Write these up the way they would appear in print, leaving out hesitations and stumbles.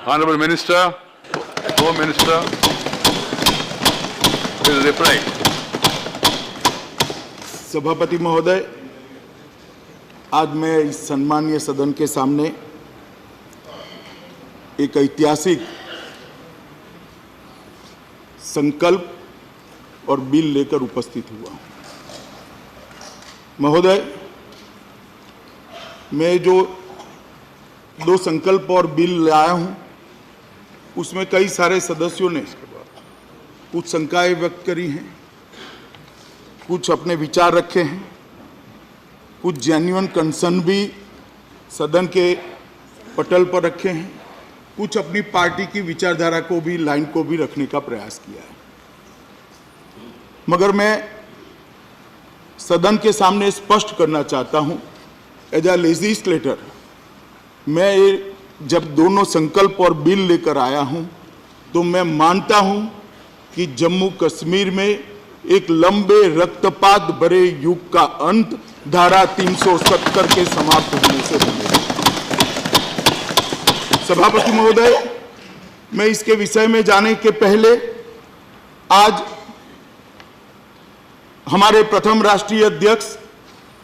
Honorable Minister, Home Minister will reply. सभापति महोदय, आज मैं इस सम्मानीय सदन के सामने एक ऐतिहासिक संकल्प और बिल लेकर उपस्थित हुआ हूं। महोदय, मैं जो दो संकल्प और बिल लाया हूं, उसमें कई सारे सदस्यों ने कुछ शंकाएं व्यक्त करी हैं, कुछ अपने विचार रखे हैं, कुछ जेन्युइन कंसर्न भी सदन के पटल पर रखे हैं, कुछ अपनी पार्टी की विचारधारा को भी, लाइन को भी रखने का प्रयास किया है। मगर मैं सदन के सामने स्पष्ट करना चाहता हूं, एज अ लेजिस्लेटर, मैं जब दोनों संकल्प और बिल लेकर आया हूं, तो मैं मानता हूं कि जम्मू कश्मीर में एक लंबे रक्तपात भरे युग का अंत धारा 370 के समाप्त होने से बनेगा। सभापति महोदय, मैं इसके विषय में जाने के पहले आज हमारे प्रथम राष्ट्रीय अध्यक्ष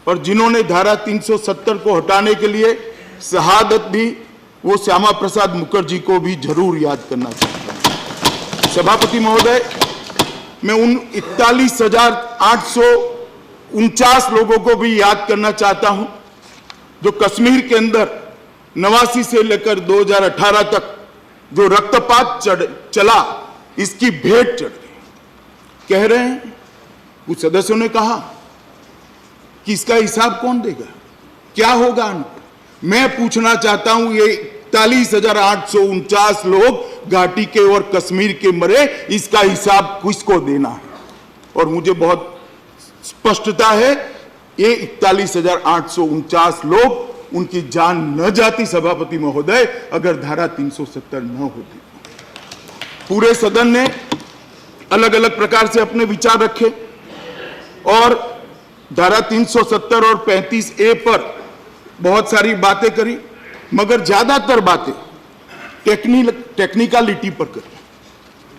और जिन्होंने धारा 370 को हटाने के लिए शहादत दी, वो श्यामा प्रसाद मुखर्जी को भी जरूर याद करना चाहता हूं। सभापति महोदय, मैं उन 41,849 लोगों को भी याद करना चाहता हूं जो कश्मीर के अंदर 89 से लेकर 2018 तक जो रक्तपात चला, इसकी भेंट चढ़ गई। कह रहे हैं, कुछ सदस्यों ने कहा कि इसका हिसाब कौन देगा, क्या होगा अंत? मैं पूछना चाहता हूं, ये 41,849 लोग घाटी के और कश्मीर के मरे, इसका हिसाब किसको देना है? और मुझे बहुत स्पष्टता है, ये 41,849 लोग, उनकी जान न जाती सभापति महोदय, अगर धारा 370 न होती। पूरे सदन ने अलग अलग प्रकार से अपने विचार रखे और धारा 370 और 35A पर बहुत सारी बातें करी, मगर ज्यादातर बातें टेक्निकलिटी पर करी।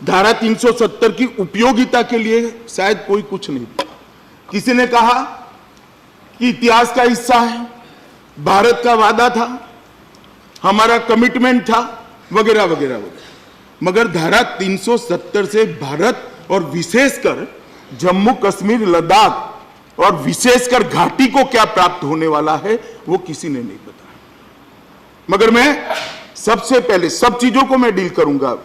धारा 370 की उपयोगिता के लिए शायद कोई कुछ नहीं। किसी ने कहा कि इतिहास का हिस्सा है, भारत का वादा था, हमारा कमिटमेंट था, वगैरह वगैरह वगैरह। मगर धारा 370 से भारत और विशेषकर जम्मू कश्मीर, लद्दाख और विशेषकर घाटी को क्या प्राप्त होने वाला है, वो किसी ने नहीं बताया। मगर मैं सबसे पहले, सब चीजों को मैं डील करूंगा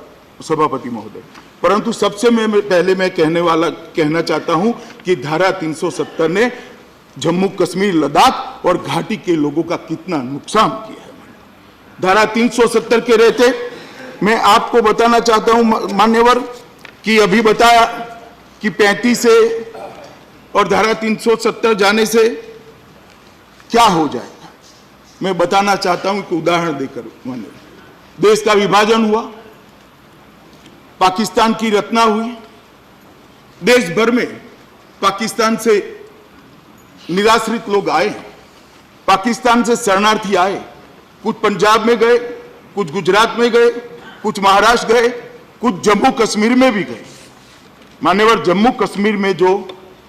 सभापति महोदय, परंतु सबसे पहले मैं कहना चाहता हूं कि धारा 370 ने जम्मू कश्मीर, लद्दाख और घाटी के लोगों का कितना नुकसान किया है। धारा 370 के रहते मैं आपको बताना चाहता हूं मान्यवर, कि अभी बताया कि 35 से और धारा 370 जाने से क्या हो जाएगा। मैं बताना चाहता हूं कि उदाहरण देकर, माने देश का विभाजन हुआ, पाकिस्तान की रचना हुई, देश भर में पाकिस्तान से निराश्रित लोग आए, पाकिस्तान से शरणार्थी आए, कुछ पंजाब में गए, कुछ गुजरात में गए, कुछ महाराष्ट्र गए, कुछ जम्मू कश्मीर में भी गए। मान्यवर, जम्मू कश्मीर में जो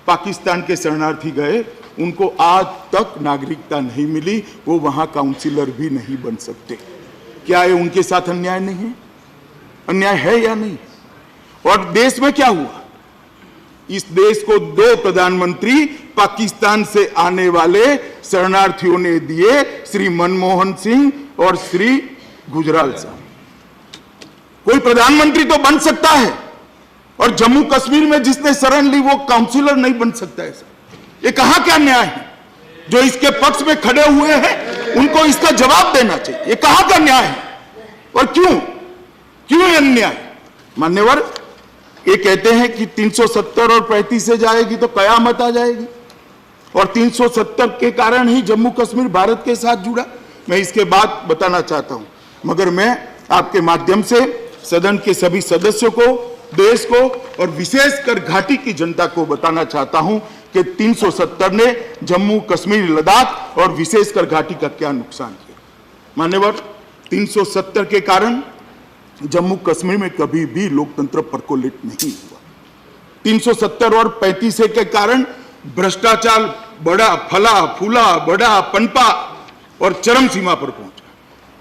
पाकिस्तान के शरणार्थी गए, उनको आज तक नागरिकता नहीं मिली, वो वहां काउंसिलर भी नहीं बन सकते। क्या ये उनके साथ अन्याय नहीं है? अन्याय है या नहीं? और देश में क्या हुआ? इस देश को 2 प्रधानमंत्री पाकिस्तान से आने वाले शरणार्थियों ने दिए, श्री मनमोहन सिंह और श्री गुजराल साहब। कोई प्रधानमंत्री तो बन सकता है, और जम्मू कश्मीर में जिसने शरण ली वो काउंसिलर नहीं बन सकता है। ये कहां क्या न्याय है? जो इसके पक्ष में खड़े हुए हैं उनको इसका जवाब देना चाहिए। ये कहां का न्याय है और क्यों ये अन्याय? मान्यवर, ये कहते हैं कि 370 और 35 से जाएगी तो कयामत आ जाएगी, और 370 के कारण ही जम्मू कश्मीर भारत के साथ जुड़ा। मैं इसके बाद बताना चाहता हूं, मगर मैं आपके माध्यम से सदन के सभी सदस्यों को, देश को और विशेषकर घाटी की जनता को बताना चाहता हूं कि 370 ने जम्मू कश्मीर, लद्दाख और विशेषकर घाटी का क्या नुकसान किया। मान्यवर, 370 के कारण जम्मू कश्मीर में कभी भी लोकतंत्र परकोलेट नहीं हुआ। 370 और 35 के कारण भ्रष्टाचार बड़ा फला फूला, बड़ा पनपा और चरम सीमा पर पहुंचा।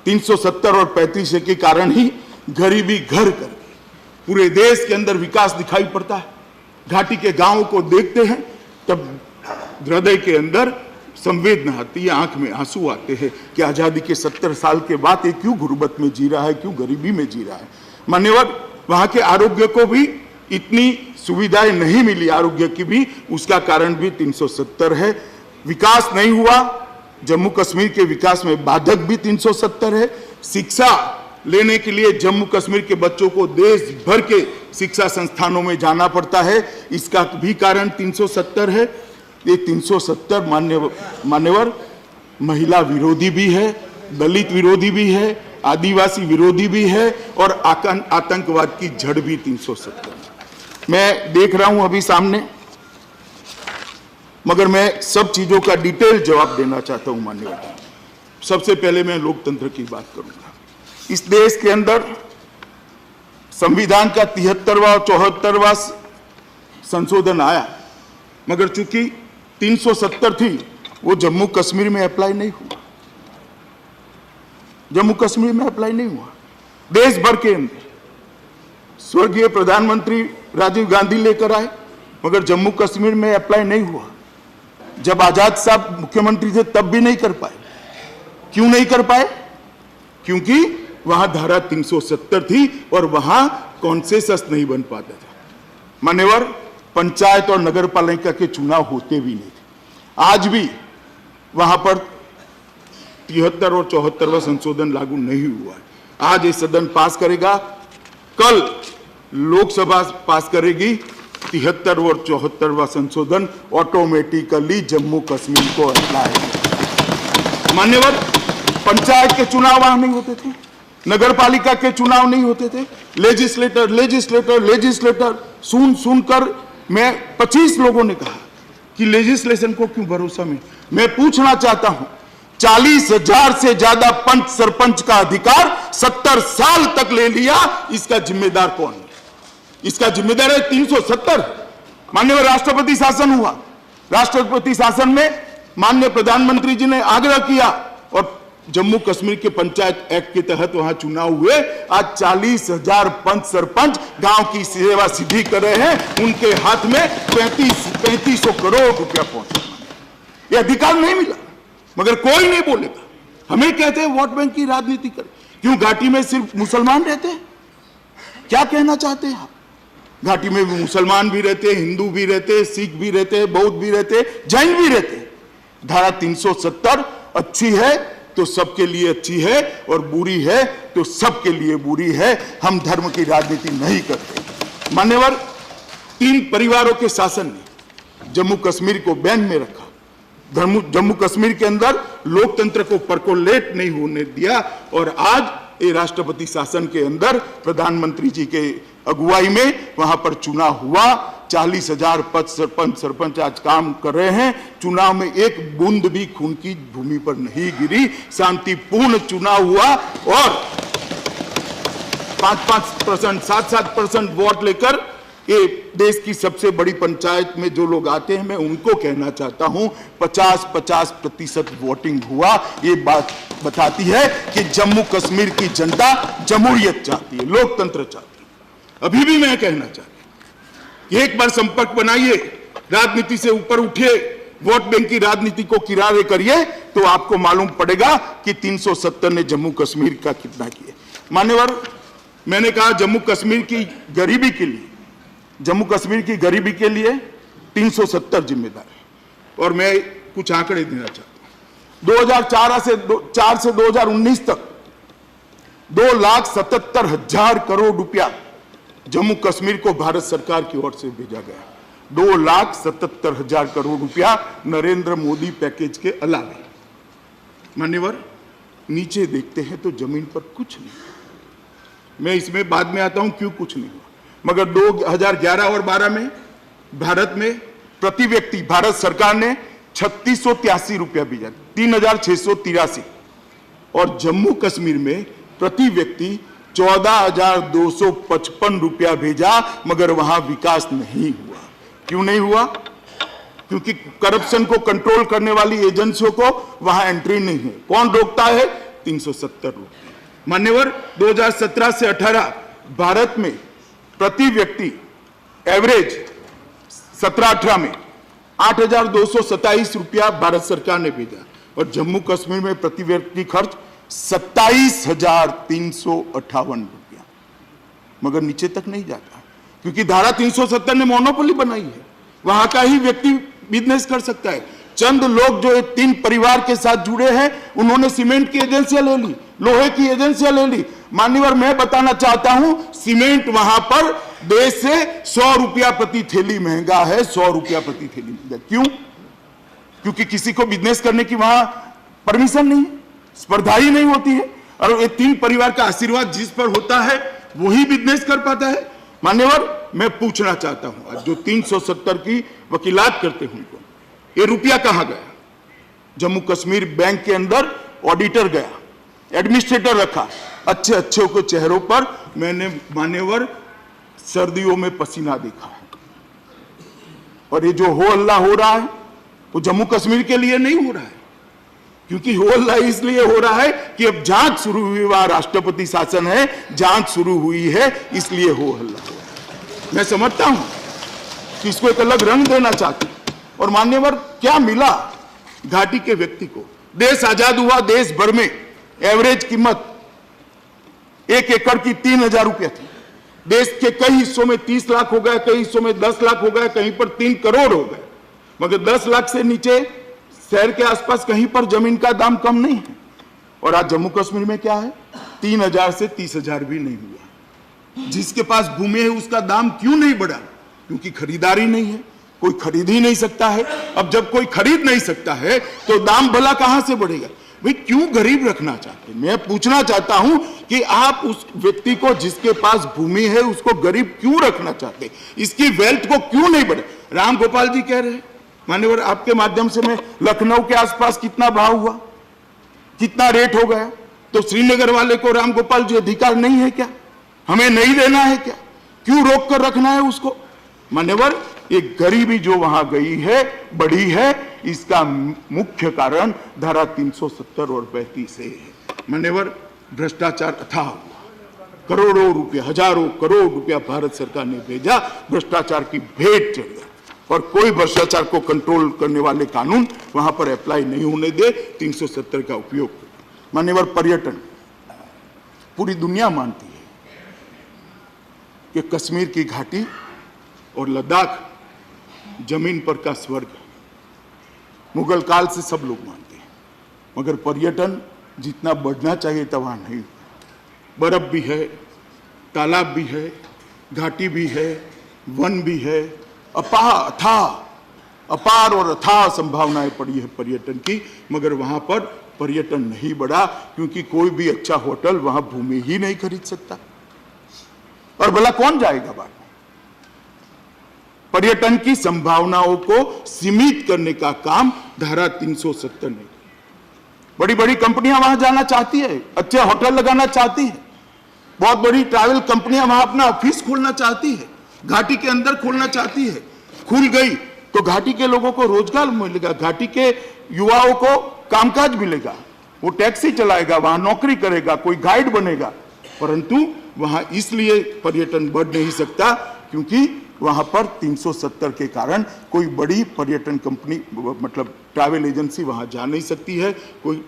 370 और 35 के कारण ही गरीबी घर कर गई। पूरे देश के अंदर विकास दिखाई पड़ता है। घाटी के गांवों को देखते हैं तब हृदय के अंदर संवेदना आती है, आंख में आंसू आते हैं कि आजादी के 70 साल के बाद ये क्यों गुर्बत में जी रहा है, क्यों गरीबी में जी रहा है। मान्यवर, वहां के आरोग्य को भी इतनी सुविधाएं नहीं मिली, आरोग्य की भी, उसका कारण भी 370 है। विकास नहीं हुआ, जम्मू कश्मीर के विकास में बाधक भी 370 है। शिक्षा लेने के लिए जम्मू कश्मीर के बच्चों को देश भर के शिक्षा संस्थानों में जाना पड़ता है, इसका भी कारण 370 है। ये 370 मान्यवर महिला विरोधी भी है, दलित विरोधी भी है, आदिवासी विरोधी भी है और आतंकवाद की जड़ भी 370। मैं देख रहा हूं अभी सामने, मगर मैं सब चीजों का डिटेल जवाब देना चाहता हूं मान्यवर। सबसे पहले मैं लोकतंत्र की बात करूंगा। इस देश के अंदर संविधान का 73वां और 74वां संशोधन आया, मगर चूंकि 370 थी, वो जम्मू कश्मीर में अप्लाई नहीं हुआ। जम्मू कश्मीर में अप्लाई नहीं हुआ। देश भर के अंदर स्वर्गीय प्रधानमंत्री राजीव गांधी लेकर आए, मगर जम्मू कश्मीर में अप्लाई नहीं हुआ। जब आजाद साहब मुख्यमंत्री थे तब भी नहीं कर पाए। क्यों नहीं कर पाए? क्योंकि वहां धारा 370 थी और वहां कॉन्सेंसस नहीं बन पाता था। मान्यवर, पंचायत और नगर पालिका के चुनाव होते भी नहीं थे। आज भी वहां पर 73 और 74वां संशोधन लागू नहीं हुआ है। आज ये सदन पास करेगा, कल लोकसभा पास करेगी। 73 और 74वां संशोधन ऑटोमेटिकली जम्मू कश्मीर को अप्लाई। मान्यवर, पंचायत के चुनाव वहां नहीं होते थे, नगर पालिका के चुनाव नहीं होते थे। लेजिस्लेटर सुनकर मैं 25 लोगों ने कहा कि लेजिस्लेशन को क्यों भरोसा में। मैं पूछना चाहता हूं, 40,000 से ज्यादा पंच सरपंच का अधिकार 70 साल तक ले लिया, इसका जिम्मेदार कौन है? इसका जिम्मेदार है 370। माननीय राष्ट्रपति शासन हुआ, राष्ट्रपति शासन में माननीय प्रधानमंत्री जी ने आग्रह किया और जम्मू कश्मीर के पंचायत एक्ट के तहत वहां चुनाव हुए। आज 40,000 पंच सरपंच गांव की सेवा सीधी कर रहे हैं, उनके हाथ में 3500 करोड़ रुपया पहुंचा। यह अधिकार नहीं मिला, मगर कोई नहीं बोलेगा। हमें कहते हैं वोट बैंक की राजनीति कर। क्यों घाटी में सिर्फ मुसलमान रहते हैं? क्या कहना चाहते हैं आप? घाटी में मुसलमान भी रहते हैं, हिंदू भी रहते हैं, सिख भी रहते हैं, बौद्ध भी रहते हैं, जैन भी रहते हैं। धारा 370 अच्छी है तो सबके लिए अच्छी है और बुरी है तो सबके लिए बुरी है। हम धर्म की राजनीति नहीं करते। मान्यवर, 3 परिवारों के शासन ने जम्मू कश्मीर को बैन में रखा। जम्मू कश्मीर के अंदर लोकतंत्र को परकोलेट नहीं होने दिया और आज ये राष्ट्रपति शासन के अंदर प्रधानमंत्री जी के अगुवाई में वहां पर चुनाव हुआ। 40,000 पद सरपंच आज काम कर रहे हैं। चुनाव में एक बूंद भी खून की भूमि पर नहीं गिरी, शांतिपूर्ण चुनाव हुआ और 5-5%, 7-7% वोट लेकर ये देश की सबसे बड़ी पंचायत में जो लोग आते हैं, मैं उनको कहना चाहता हूं 50-50% वोटिंग हुआ। ये बात बताती है कि जम्मू कश्मीर की जनता जमहूरियत चाहती है, लोकतंत्र चाहती है। अभी भी मैं कहना चाहता हूं, एक बार संपर्क बनाइए, राजनीति से ऊपर उठिए, वोट बैंक की राजनीति को किनारे करिए, तो आपको मालूम पड़ेगा कि 370 ने जम्मू कश्मीर का कितना किया। मान्यवर, मैंने कहा जम्मू कश्मीर की गरीबी के लिए, जम्मू कश्मीर की गरीबी के लिए 370 जिम्मेदार है। और मैं कुछ आंकड़े देना चाहता हूं। 2004 से 2019 तक 2,77,000 करोड़ रुपया जम्मू कश्मीर को भारत सरकार की ओर से भेजा गया। 2,77,000 करोड़ रुपया नरेंद्र मोदी पैकेज के अलावा। मान्यवर, नीचे देखते हैं तो जमीन पर कुछ नहीं। मैं इसमें बाद में आता हूं क्यों कुछ नहीं हुआ, मगर 2011 और 12 में भारत में प्रति व्यक्ति भारत सरकार ने 3683 रुपया भेजा, 3683, और जम्मू कश्मीर में प्रति व्यक्ति 14,255 रुपया भेजा, मगर वहां विकास नहीं हुआ। क्यों नहीं हुआ? क्योंकि करप्शन को कंट्रोल करने वाली एजेंसियों को वहां एंट्री नहीं है। कौन रोकता है? 370 रुपये। मान्यवर, 2017 से 18 भारत में प्रति व्यक्ति एवरेज 17-18 में 8,227 रुपया भारत सरकार ने भेजा, और जम्मू कश्मीर में प्रति व्यक्ति खर्च 27,358 रुपया, मगर नीचे तक नहीं जाता, क्योंकि धारा 370 ने मोनोपोली बनाई है। वहां का ही व्यक्ति बिजनेस कर सकता है। चंद लोग जो 3 परिवार के साथ जुड़े हैं, उन्होंने सीमेंट की एजेंसियां ले ली, लोहे की एजेंसियां ले ली। मान्यवर, मैं बताना चाहता हूं, सीमेंट वहां पर देश से 100 रुपया प्रति थैली महंगा है। 100 रुपया प्रति थैली महंगा। क्यों? क्योंकि किसी को बिजनेस करने की वहां परमिशन नहीं है, स्पर्धा ही नहीं होती है, और ये 3 परिवार का आशीर्वाद जिस पर होता है वही बिजनेस कर पाता है। मान्यवर, मैं पूछना चाहता हूं, जो 370 की वकीलात करते हैं उनको, ये रुपया कहां गया? जम्मू कश्मीर बैंक के अंदर ऑडिटर गया, एडमिनिस्ट्रेटर रखा, अच्छे अच्छे को चेहरों पर मैंने मान्यवर सर्दियों में पसीना देखा है। और ये जो हो हल्ला हो रहा है वो जम्मू कश्मीर के लिए नहीं हो रहा है, क्योंकि हो हल्ला इसलिए हो रहा है कि अब जांच शुरू हुई, वहां राष्ट्रपति शासन है, जांच शुरू हुई है, इसलिए हो हल्ला हो रहा है। मैं समझता हूं कि इसको एक अलग रंग देना चाहते हैं। और मान्यवर, क्या मिला घाटी के व्यक्ति को? देश आजाद हुआ, देश भर में एवरेज कीमत 1 एकड़ की 3,000 रुपया थी। देश के कई हिस्सों में 30 लाख हो गया, कई हिस्सों में 10 लाख हो गया, कहीं पर 3 करोड़ हो गए, मगर 10 लाख से नीचे शहर के आसपास कहीं पर जमीन का दाम कम नहीं है। और आज जम्मू कश्मीर में क्या है? 3,000 से 30,000 भी नहीं हुआ। जिसके पास भूमि है उसका दाम क्यों नहीं बढ़ा? क्योंकि खरीदारी नहीं है, कोई खरीद ही नहीं सकता है। अब जब कोई खरीद नहीं सकता है तो दाम भला कहां से बढ़ेगा? भाई, क्यों गरीब रखना चाहते? मैं पूछना चाहता हूं कि आप उस व्यक्ति को जिसके पास भूमि है उसको गरीब क्यों रखना चाहते? इसकी वेल्थ को क्यों नहीं बढ़े? राम गोपाल जी कह रहे हैं, मान्यवर, आपके माध्यम से, मैं लखनऊ के आसपास कितना भाव हुआ, कितना रेट हो गया, तो श्रीनगर वाले को राम गोपाल जी अधिकार नहीं है क्या? हमें नहीं देना है क्या? क्यों रोक कर रखना है उसको? मान्यवर, ये गरीबी जो वहां गई है, बढ़ी है, इसका मुख्य कारण धारा 370 और 35 है। मान्यवर, भ्रष्टाचार अथाह हुआ, करोड़ों रुपया, हजारों करोड़ रुपया भारत सरकार ने भेजा, भ्रष्टाचार की भेंट चढ़ गया, और कोई भ्रष्टाचार को कंट्रोल करने वाले कानून वहां पर अप्लाई नहीं होने दे, 370 का उपयोग। मान्यवर, पर्यटन, पूरी दुनिया मानती है कि कश्मीर की घाटी और लद्दाख जमीन पर का स्वर्ग है। मुगल काल से सब लोग मानते हैं, मगर पर्यटन जितना बढ़ना चाहिए था वहां नहीं। बर्फ भी है, तालाब भी है, घाटी भी है, वन भी है, अपार और अथाह संभावनाएं पड़ी है पर्यटन की, मगर वहां पर पर्यटन नहीं बढ़ा, क्योंकि कोई भी अच्छा होटल वहां भूमि ही नहीं खरीद सकता, और भला कौन जाएगा बाहर? पर्यटन की संभावनाओं को सीमित करने का काम धारा 370 ने। बड़ी बड़ी कंपनियां वहां जाना चाहती है, अच्छे होटल लगाना चाहती है, बहुत बड़ी ट्रैवल कंपनियां वहां अपना ऑफिस खोलना चाहती है, घाटी के अंदर खोलना चाहती है। खुल गई तो घाटी के लोगों को रोजगार मिलेगा, घाटी के युवाओं को कामकाज मिलेगा, वो टैक्सी चलाएगा, वहां नौकरी करेगा, कोई गाइड बनेगा। परंतु वहां इसलिए पर्यटन बढ़ नहीं सकता क्योंकि वहां पर 370 के कारण कोई बड़ी पर्यटन कंपनी, मतलब ट्रैवल एजेंसी वहां जा नहीं सकती है, कोई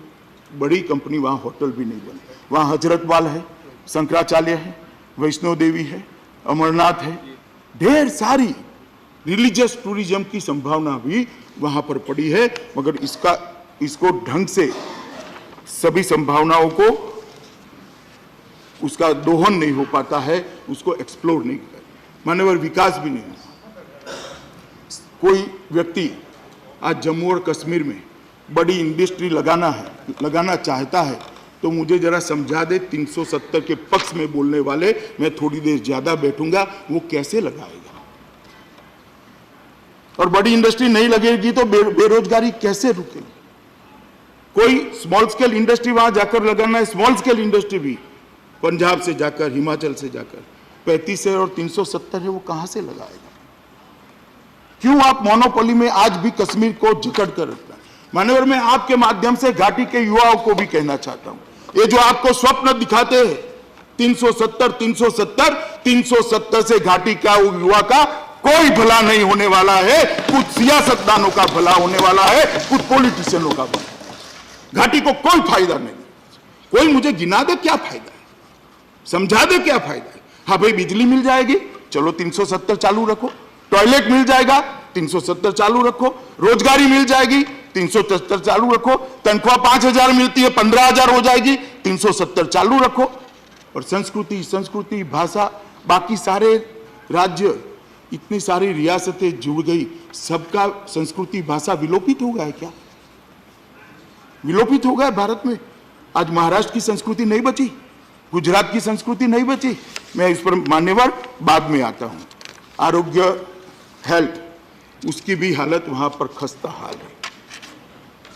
बड़ी कंपनी वहां होटल भी नहीं बने। वहां हजरतवाल है, शंकराचार्य है, वैष्णो देवी है, अमरनाथ है, ढेर सारी रिलीजियस टूरिज्म की संभावना भी वहां पर पड़ी है, मगर इसको ढंग से सभी संभावनाओं को उसका दोहन नहीं हो पाता है, उसको एक्सप्लोर नहीं कर, मानवर विकास भी नहीं होता। कोई व्यक्ति आज जम्मू और कश्मीर में बड़ी इंडस्ट्री लगाना चाहता है तो मुझे जरा समझा दे, 370 के पक्ष में बोलने वाले, मैं थोड़ी देर ज्यादा बैठूंगा, वो कैसे लगाएगा? और बड़ी इंडस्ट्री नहीं लगेगी तो बेरोजगारी कैसे रुकेगी? कोई स्मॉल स्केल इंडस्ट्री वहां जाकर लगाना है, स्मॉल स्केल इंडस्ट्री भी पंजाब से जाकर, हिमाचल से जाकर 35 है और 370 है, वो कहां से लगाएगा? क्यों आप मोनोपोली में आज भी कश्मीर को जकड़ कर रखना? मान्यवर, मैं आपके माध्यम से घाटी के युवाओं को भी कहना चाहता हूं, ये जो आपको स्वप्न दिखाते हैं 370 से घाटी का युवा का कोई भला नहीं होने वाला है। कुछ सियासतदानों का भला होने वाला है, कुछ पॉलिटिशियनों का भला। घाटी को कोई फायदा नहीं। कोई मुझे गिना दे क्या फायदा है, समझा दे क्या फायदा है। हाँ भाई, बिजली मिल जाएगी, चलो 370 चालू रखो। टॉयलेट मिल जाएगा, 370 चालू रखो। रोजगारी मिल जाएगी, 370 चालू रखो। तनख्वाह 5,000 मिलती है, 15,000 हो जाएगी, 370 चालू रखो। और संस्कृति भाषा, बाकी सारे राज्य, इतनी सारी रियासतें जुड़ गई, सबका संस्कृति भाषा विलोपित हो गया है क्या? विलोपित हो गया भारत में। आज महाराष्ट्र की संस्कृति नहीं बची, गुजरात की संस्कृति नहीं बची। मैं इस पर मान्यवर बाद में आता हूं। आरोग्य, हेल्थ, उसकी भी हालत वहां पर खस्ता हाल है,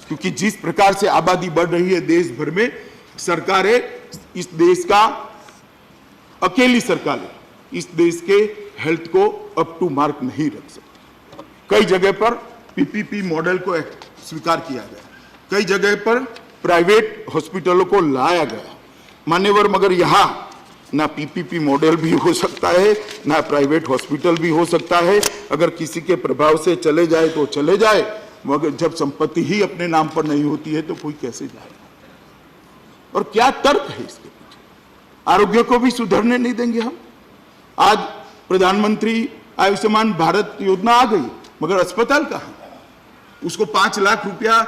क्योंकि जिस प्रकार से आबादी बढ़ रही है देश भर में, सरकारें इस देश का, अकेली सरकारें इस देश के हेल्थ को अप टू मार्क नहीं रख सकती। कई जगह पर पीपीपी मॉडल को स्वीकार किया गया, कई जगह पर प्राइवेट हॉस्पिटलों को लाया गया मान्यवर, मगर यहां ना पीपीपी मॉडल भी हो सकता है, ना प्राइवेट हॉस्पिटल भी हो सकता है। अगर किसी के प्रभाव से चले जाए तो चले जाए, मगर जब संपत्ति ही अपने नाम पर नहीं होती है तो कोई कैसे जाएगा? और क्या तर्क है इसके पीछे? आरोग्य को भी सुधरने नहीं देंगे हम। आज प्रधानमंत्री आयुष्मान भारत योजना आ गई, मगर अस्पताल कहां? उसको 5 लाख रुपया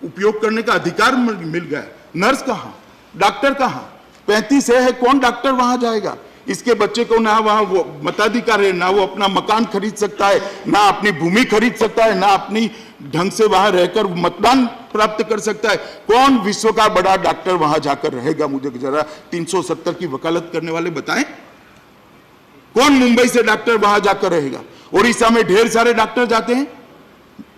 उपयोग करने का अधिकार मिल गया, नर्स कहां? डॉक्टर कहां? 35 है, कौन डॉक्टर वहां जाएगा? इसके बच्चे को ना वहां वो मताधिकार है, ना वो अपना मकान खरीद सकता है, ना अपनी भूमि खरीद सकता है, ना अपनी ढंग से वहां रहकर मतदान प्राप्त कर सकता है। कौन विश्व का बड़ा डॉक्टर वहां जाकर रहेगा? मुझे जरा 370 की वकालत करने वाले बताएं, कौन मुंबई से डॉक्टर वहां जाकर रहेगा? उड़ीसा में ढेर सारे डॉक्टर जाते हैं,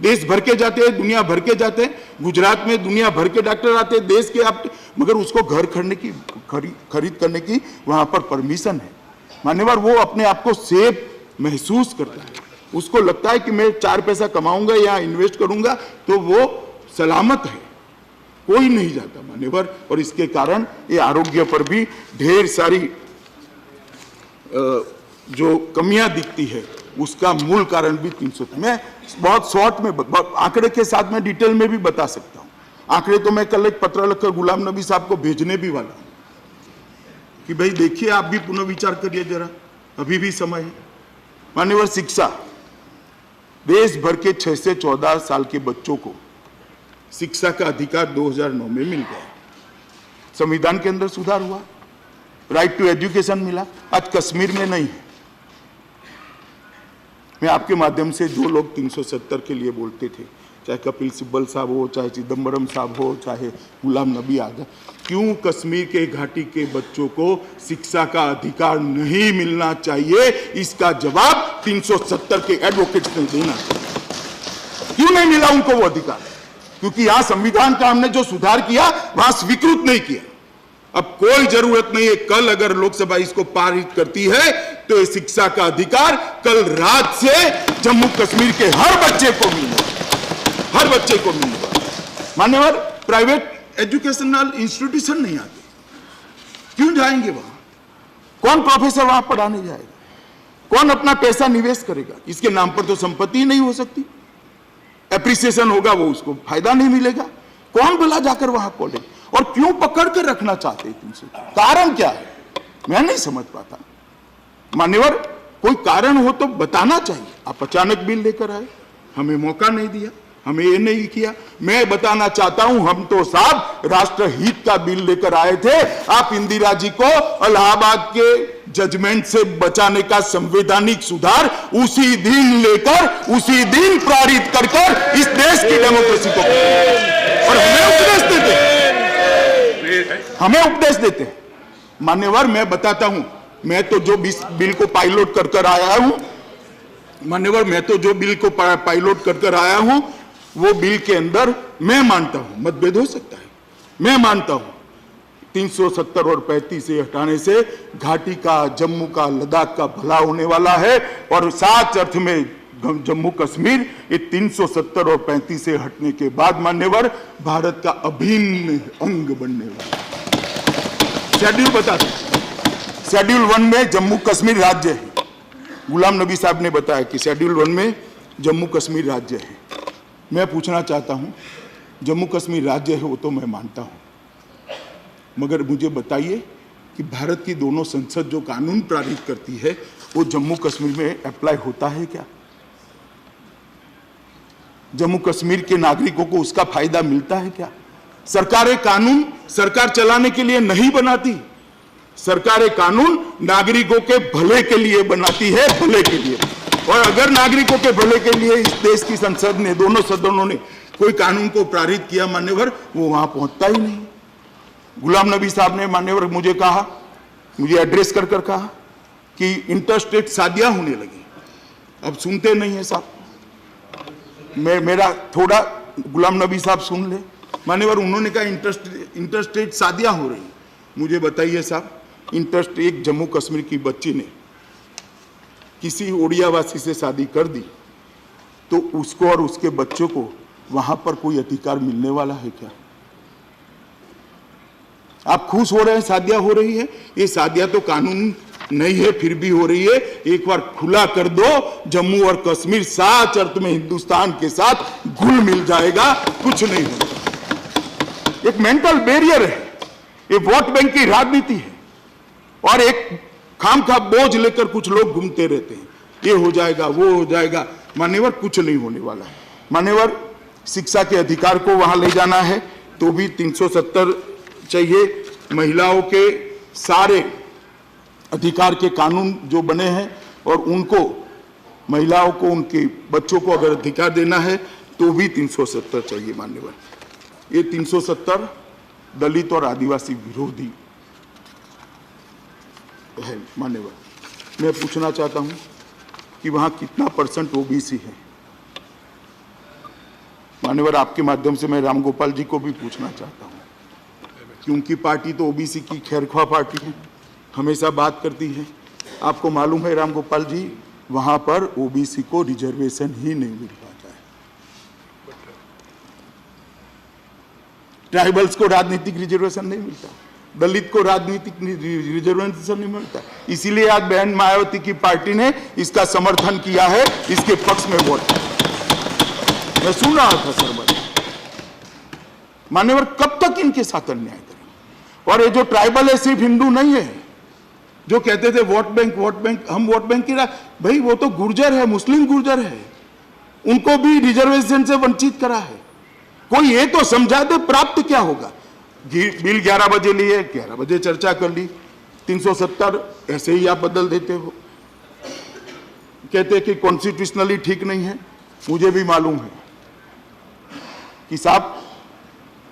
देश भर के जाते हैं, दुनिया भर के जाते हैं। गुजरात में दुनिया भर के डॉक्टर आते हैं, देश के आप, मगर उसको घर खरीद करने की वहां पर परमिशन है। मान्यवर, वो अपने आप को सेफ महसूस करता है, उसको लगता है कि मैं 4 पैसा कमाऊंगा या इन्वेस्ट करूंगा तो वो सलामत है। कोई नहीं जाता मान्यवर, और इसके कारण ये आरोग्य पर भी ढेर सारी जो कमियां दिखती है, उसका मूल कारण भी 300। मैं बहुत शॉर्ट में आंकड़े के साथ में डिटेल में भी बता सकता हूं। आंकड़े तो मैं कल एक पत्र लिखकर गुलाम नबी साहब को भेजने भी वाला हूं कि भाई देखिए, आप भी पुनः विचार करिए जरा, अभी भी समय है। मान्यवर, शिक्षा, देश भर के 6 से 14 साल के बच्चों को शिक्षा का अधिकार 2009 में मिल गया। संविधान के अंदर सुधार हुआ, राइट टू एजुकेशन मिला। आज कश्मीर में नहीं है। मैं आपके माध्यम से जो लोग 370 के लिए बोलते थे, चाहे कपिल सिब्बल साहब हो, चाहे चिदम्बरम साहब हो, चाहे गुलाम नबी आज़ाद, क्यों कश्मीर के घाटी के बच्चों को शिक्षा का अधिकार नहीं मिलना चाहिए, इसका जवाब 370 के एडवोकेट्स ने देना चाहिए। क्यों नहीं मिला उनको वो अधिकार? क्योंकि यहां संविधान का हमने जो सुधार किया वहां स्वीकृत नहीं किया। अब कोई जरूरत नहीं है, कल अगर लोकसभा इसको पारित करती है तो ये शिक्षा का अधिकार कल रात से जम्मू कश्मीर के हर बच्चे को मिलेगा, हर बच्चे को मिलेगा। मान्यवर, प्राइवेट एजुकेशनल इंस्टीट्यूशन नहीं आते, क्यों जाएंगे वहां? कौन प्रोफेसर वहां पढ़ाने जाएगा? कौन अपना पैसा निवेश करेगा? इसके नाम पर तो संपत्ति ही नहीं हो सकती। एप्रिसिएशन होगा, वो उसको फायदा नहीं मिलेगा। कौन भला जाकर वहां कॉलेज? और क्यों पकड़ कर रखना चाहते हैं तुमसे? कारण क्या है? मैं नहीं समझ पाता। मान्यवर, कोई कारण हो तो बताना चाहिए। आप अचानक बिल लेकर आए, हमें मौका नहीं दिया, हमें ये नहीं किया। मैं बताना चाहता हूं, हम तो साहब राष्ट्रहित का बिल लेकर आए थे। आप इंदिरा जी को इलाहाबाद के जजमेंट से बचाने का संवैधानिक सुधार उसी दिन लेकर, उसी दिन पारित कर इस देश की डेमोक्रेसी को, और हमें उपदेश देते हैं। मान्यवर, मैं बताता हूं, मैं तो जो बिल को पायलट कर आया हूं, मान्यवर, मैं तो जो बिल को पायलट कर आया हूं, वो बिल के अंदर मैं मानता हूं, मतभेद हो सकता है, मैं मानता हूं 370 और 35 से हटाने से घाटी का, जम्मू का, लद्दाख का भला होने वाला है और साच अर्थ में जम्मू कश्मीर ये 370 और 35 से हटने के बाद मान्यवर भारत का अभिन्न अंग बनने वाला है। शेड्यूल बता दें, शेड्यूल 1 में जम्मू कश्मीर राज्य है। गुलाम नबी साहब ने बताया कि शेड्यूल 1 में जम्मू कश्मीर राज्य है। मैं पूछना चाहता हूं, जम्मू कश्मीर राज्य है वो तो मैं मानता हूं, मगर मुझे बताइए कि भारत की दोनों संसद जो कानून पारित करती है वो जम्मू कश्मीर में अप्लाई होता है क्या? जम्मू कश्मीर के नागरिकों को उसका फायदा मिलता है क्या? सरकारें कानून सरकार चलाने के लिए नहीं बनाती, सरकारें कानून नागरिकों के भले के लिए बनाती है, भले के लिए। और अगर नागरिकों के भले के लिए इस देश की संसद ने, दोनों सदनों ने कोई कानून को पारित किया मान्यवर, वो वहां पहुंचता ही नहीं। गुलाम नबी साहब ने मान्यवर मुझे कहा, मुझे एड्रेस कर कर कहा कि इंटरस्टेट शादियां होने लगी। अब सुनते नहीं है साहब, मेरा थोड़ा गुलाम नबी साहब सुन ले मान्यवर। उन्होंने कहा इंटरस्टेट शादियां हो रही। मुझे बताइए साहब, एक जम्मू कश्मीर की बच्ची ने किसी ओडियावासी से शादी कर दी तो उसको और उसके बच्चों को वहां पर कोई अधिकार मिलने वाला है क्या? आप खुश हो रहे हैं शादियां हो रही है, ये शादियां तो कानून नहीं है फिर भी हो रही है। एक बार खुला कर दो, जम्मू और कश्मीर साच अर्थ में हिंदुस्तान के साथ घुल मिल जाएगा, कुछ नहीं होगा। एक मेंटल बैरियर है, ये वोट बैंक की राजनीति है और एक खामखा बोझ लेकर कुछ लोग घूमते रहते हैं, ये हो जाएगा वो हो जाएगा। मान्यवर कुछ नहीं होने वाला है। मान्यवर शिक्षा के अधिकार को वहां ले जाना है तो भी 370 चाहिए। महिलाओं के सारे अधिकार के कानून जो बने हैं और उनको, महिलाओं को, उनके बच्चों को अगर अधिकार देना है तो भी 370 चाहिए मान्यवर। ये 370 दलित और आदिवासी विरोधी है मान्यवर। मैं पूछना चाहता हूं कि वहां कितना % ओबीसी है मान्यवर। आपके माध्यम से मैं रामगोपाल जी को भी पूछना चाहता हूं कि उनकी पार्टी तो ओबीसी की खैरख्वाह पार्टी है, हमेशा बात करती है। आपको मालूम है रामगोपाल जी, वहां पर ओबीसी को रिजर्वेशन ही नहीं मिल पाता है। ट्राइबल्स को राजनीतिक रिजर्वेशन नहीं मिलता, दलित को राजनीतिक रिजर्वेशन नहीं मिलता। इसीलिए आज बहन मायावती की पार्टी ने इसका समर्थन किया है, इसके पक्ष में वोट। मैं सुन रहा था सर, मान्यवर कब तक इनके साथ अन्याय करें? और ये जो ट्राइबल है सिर्फ हिंदू नहीं है, जो कहते थे वोट बैंक, हम वोट बैंक की भाई वो तो गुर्जर है, मुस्लिम गुर्जर है, उनको भी रिजर्वेशन से वंचित करा है। कोई ये तो समझा दे प्राप्त क्या होगा। बिल 11 बजे लिए, 11 बजे चर्चा कर ली, 370 ऐसे ही आप बदल देते हो। कहते कि कॉन्स्टिट्यूशनली ठीक नहीं है। मुझे भी मालूम है कि साहब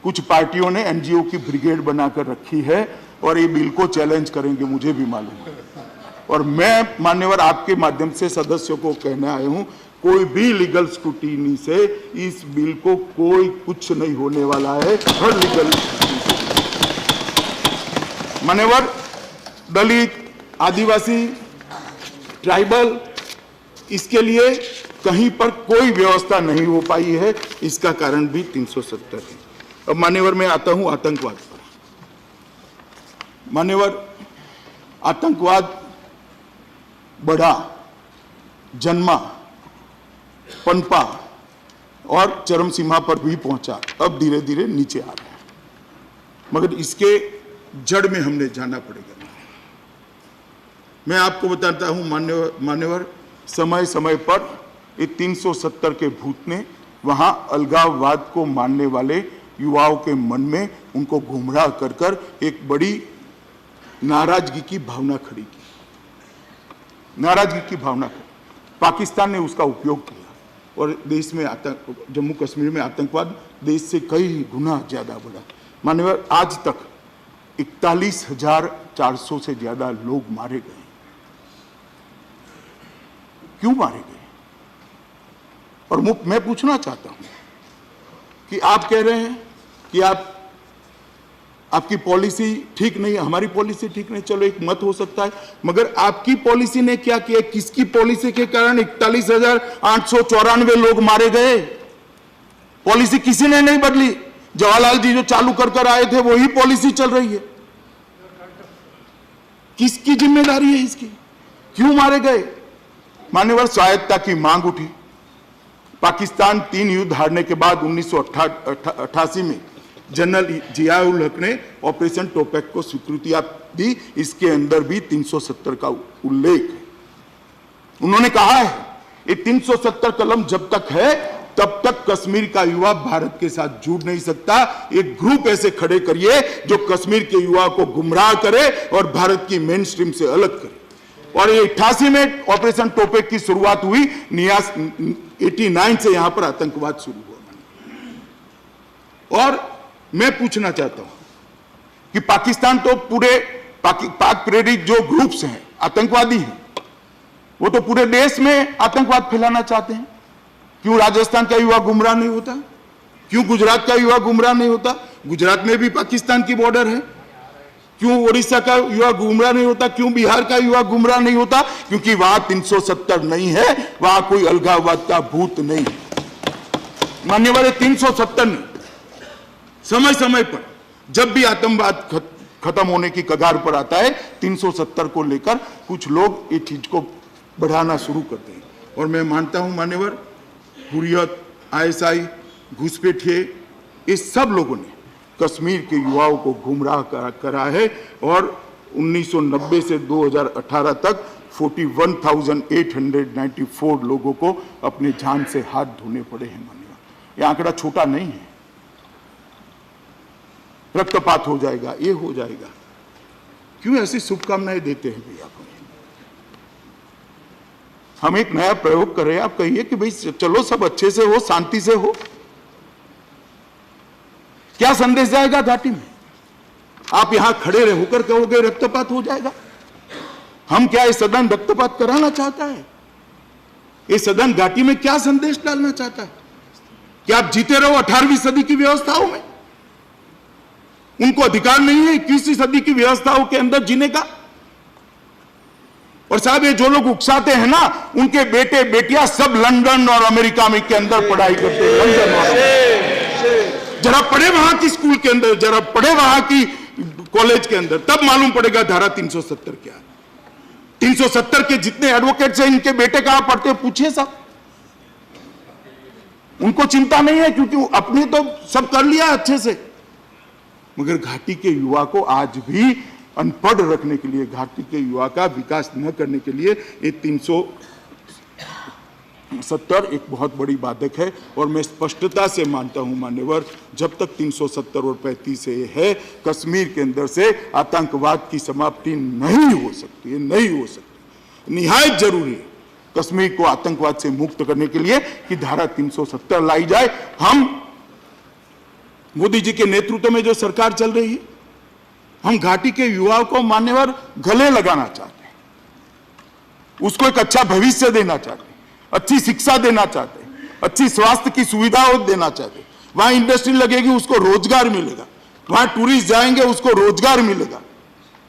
कुछ पार्टियों ने एनजीओ की ब्रिगेड बनाकर रखी है और ये बिल को चैलेंज करेंगे, मुझे भी मालूम है। और मैं मान्यवर आपके माध्यम से सदस्यों को कहने आया हूं, कोई भी लीगल स्क्रूटिनी से इस बिल को कोई कुछ नहीं होने वाला है। हर लीगल मान्यवर दलित, आदिवासी, ट्राइबल, इसके लिए कहीं पर कोई व्यवस्था नहीं हो पाई है। इसका कारण भी 370 है। अब मान्यवर मैं आता हूं आतंकवाद पर। मान्यवर आतंकवाद बढ़ा, जन्मा, पनपा और चरम सीमा पर भी पहुंचा, अब धीरे धीरे नीचे आ रहा है। मगर इसके जड़ में हमने जाना पड़ेगा। मैं आपको बताता हूं मान्यवर समय समय पर ये 370 के भूत ने वहां अलगाववाद को मानने वाले युवाओं के मन में उनको गुमराह कर कर एक बड़ी नाराजगी की भावना खड़ी की। नाराजगी की भावना पाकिस्तान ने उसका उपयोग किया और देश में जम्मू कश्मीर में आतंकवाद देश से कई गुना ज्यादा बढ़ा। मान्यवर आज तक 41,400 से ज्यादा लोग मारे गए। क्यों मारे गए? और मैं पूछना चाहता हूं कि आप कह रहे हैं कि आप आपकी पॉलिसी ठीक नहीं, हमारी पॉलिसी ठीक नहीं, चलो एक मत हो सकता है, मगर आपकी पॉलिसी ने क्या किया? किसकी पॉलिसी के कारण 41,894 लोग मारे गए? पॉलिसी किसी ने नहीं बदली। जवाहरलाल जी जो चालू कर आए थे वही पॉलिसी चल रही है। किसकी जिम्मेदारी है इसकी? क्यों मारे गए? मान्यवर, स्वायत्तता की मांग उठी। पाकिस्तान 3 युद्ध हारने के बाद 1988 में जनरल जियाउल हक ने ऑपरेशन टोपैक को स्वीकृति दी। इसके अंदर भी 370 का उल्लेख है। उन्होंने कहा है ये 370 कलम जब तक है तब तक कश्मीर का युवा भारत के साथ जुड़ नहीं सकता। एक ग्रुप ऐसे खड़े करिए जो कश्मीर के युवा को गुमराह करे और भारत की मेन स्ट्रीम से अलग करे। और ये 88 में ऑपरेशन टोपैक की शुरुआत हुई। 89 से यहां पर आतंकवाद शुरू हुआ। और मैं पूछना चाहता हूं कि पाकिस्तान तो पूरे पाक प्रेरित जो ग्रुप्स हैं, आतंकवादी हैं, वो तो पूरे देश में आतंकवाद फैलाना चाहते हैं। क्यों राजस्थान का युवा गुमराह नहीं होता? क्यों गुजरात का युवा गुमराह नहीं होता? गुजरात में भी पाकिस्तान की बॉर्डर है। क्यों उड़ीसा का युवा गुमराह नहीं होता? क्यों बिहार का युवा गुमराह नहीं होता? क्योंकि वहां 370 नहीं है, वहां कोई अलगाववाद का भूत नहीं। मान्यवर, 370 नहीं, समय समय पर जब भी आतंकवाद खत्म होने की कगार पर आता है 370 को लेकर कुछ लोग ये चीज को बढ़ाना शुरू करते हैं। और मैं मानता हूं मान्यवर, हुर्रियत, ISI, घुसपैठिए, इस सब लोगों ने कश्मीर के युवाओं को गुमराह करा है। और 1990 से 2018 तक 41,894 लोगों को अपने जान से हाथ धोने पड़े हैं। मान्यवर, यह आंकड़ा छोटा नहीं है। रक्तपात हो जाएगा, ये हो जाएगा। क्यों ऐसी शुभकामनाएं देते हैं भैया? हम एक नया प्रयोग कर रहे हैं, आप कहिए कि भाई चलो सब अच्छे से हो, शांति से हो। क्या संदेश जाएगा घाटी में? आप यहां खड़े रह होकर कहोगे रक्तपात हो जाएगा? हम क्या ये सदन रक्तपात कराना चाहता है? ये सदन घाटी में क्या संदेश डालना चाहता है? कि आप जीते रहो 18वीं सदी की व्यवस्थाओं में? उनको अधिकार नहीं है 21वीं सदी की व्यवस्थाओं के अंदर जीने का? और साहब, ये जो लोग उकसाते हैं ना, उनके बेटे बेटियां सब लंदन और अमेरिका में के अंदर पढ़ाई करते हैं। जरा पढ़े वहां की स्कूल के अंदर, जरा पढ़े वहां की कॉलेज के अंदर, तब मालूम पड़ेगा धारा 370 क्या है। 370 के जितने एडवोकेट्स हैं, इनके बेटे कहां पढ़ते हैं पूछिए साहब। उनको चिंता नहीं है, क्योंकि अपने तो सब कर लिया अच्छे से। मगर घाटी के युवा को आज भी अनपढ़ रखने के लिए, घाटी के युवा का विकास न करने के लिए ये 370 एक बहुत बड़ी बाधक है। और मैं स्पष्टता से मानता हूं मान्यवर, जब तक 370 और 35 से है, कश्मीर के अंदर से आतंकवाद की समाप्ति नहीं हो सकती है, नहीं हो सकती। निहायत जरूरी है कश्मीर को आतंकवाद से मुक्त करने के लिए कि धारा 370 लाई जाए। हम मोदी जी के नेतृत्व में जो सरकार चल रही है, हम घाटी के युवाओं को मान्यवर गले लगाना चाहते हैं, उसको एक अच्छा भविष्य देना चाहते हैं, अच्छी शिक्षा देना चाहते हैं, अच्छी स्वास्थ्य की सुविधाओं देना चाहते हैं। वहां इंडस्ट्री लगेगी, उसको रोजगार मिलेगा। वहां टूरिस्ट जाएंगे, उसको रोजगार मिलेगा।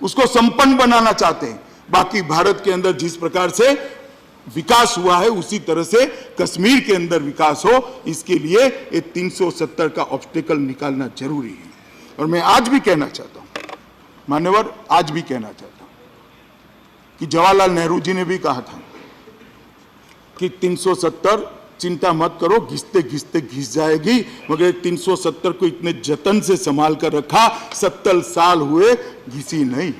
उसको संपन्न बनाना चाहते हैं। बाकी भारत के अंदर जिस प्रकार से विकास हुआ है उसी तरह से कश्मीर के अंदर विकास हो, इसके लिए ये 370 का ऑब्स्टेकल निकालना जरूरी है। और मैं आज भी कहना चाहता हूं मान्यवर, आज भी कहना चाहता हूं कि जवाहरलाल नेहरू जी ने भी कहा था कि 370 चिंता मत करो, घिसते घिसते घिस जाएगी, मगर 370 को इतने जतन से संभाल कर रखा, 70 साल हुए घिसी नहीं।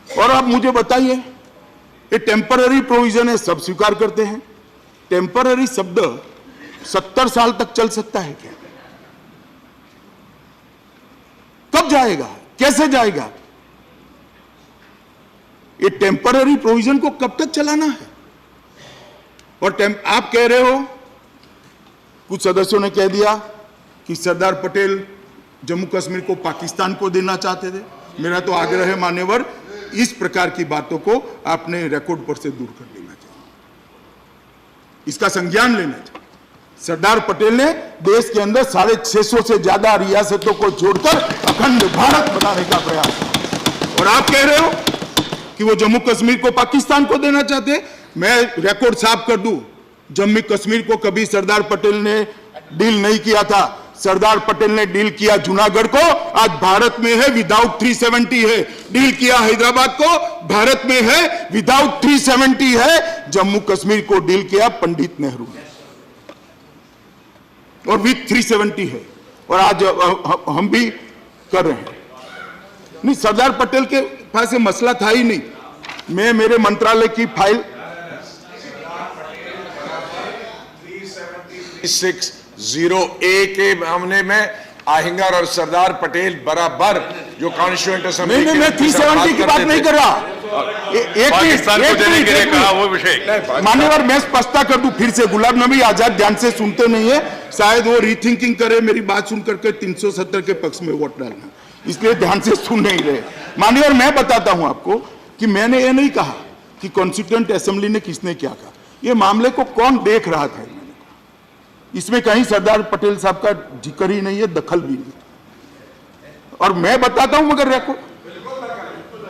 और आप मुझे बताइए, ये टेम्पररी प्रोविजन है, सब स्वीकार करते हैं। टेम्पररी शब्द 70 साल तक चल सकता है क्या? कब जाएगा, कैसे जाएगा? ये टेम्पररी प्रोविजन को कब तक चलाना है? और आप कह रहे हो, कुछ सदस्यों ने कह दिया कि सरदार पटेल जम्मू कश्मीर को पाकिस्तान को देना चाहते थे। मेरा तो आग्रह है मान्यवर, इस प्रकार की बातों को आपने रिकॉर्ड पर से दूर कर लेना चाहिए, इसका संज्ञान लेना चाहिए। सरदार पटेल ने देश के अंदर 650 से ज्यादा रियासतों को जोड़कर अखंड भारत बनाने का प्रयास किया। और आप कह रहे हो कि वो जम्मू कश्मीर को पाकिस्तान को देना चाहते हैं। मैं रिकॉर्ड साफ कर दूं, जम्मू कश्मीर को कभी सरदार पटेल ने डील नहीं किया था। सरदार पटेल ने डील किया जूनागढ़ को, आज भारत में है विदाउट 370 है। डील किया हैदराबाद को, भारत में है विदाउट 370 है। जम्मू कश्मीर को डील किया पंडित नेहरू ने और विथ 370 है। और आज हम भी कर रहे हैं। नहीं, सरदार पटेल के पास ये मसला था ही नहीं। मैं मेरे मंत्रालय की फाइल 601 के मामले में अहिंगर और सरदार पटेल बराबर जो कॉन्स्टिट्यूएंट असेंबली नहीं, मैं 370 की बात नहीं कर रहा। पाकिस्तान को देने के लिए कहा वो विषय। मान्यवर, मैं स्पष्टता कर दूं फिर से, गुलाम नबी आजाद ध्यान से सुनते नहीं है, शायद वो रीथिंकिंग करे मेरी बात सुनकर के 370 के पक्ष में वोट डालना, इसलिए ध्यान से सुन नहीं रहे। मान्यवर, मैं बताता हूं आपको कि मैंने ये नहीं कहा कि कॉन्स्टिट्यूएंट असेंबली ने किसने क्या कहा। ये मामले को कौन देख रहा था, इसमें कहीं सरदार पटेल साहब का जिक्र ही नहीं है, दखल भी नहीं। और मैं बताता हूं मगर रेको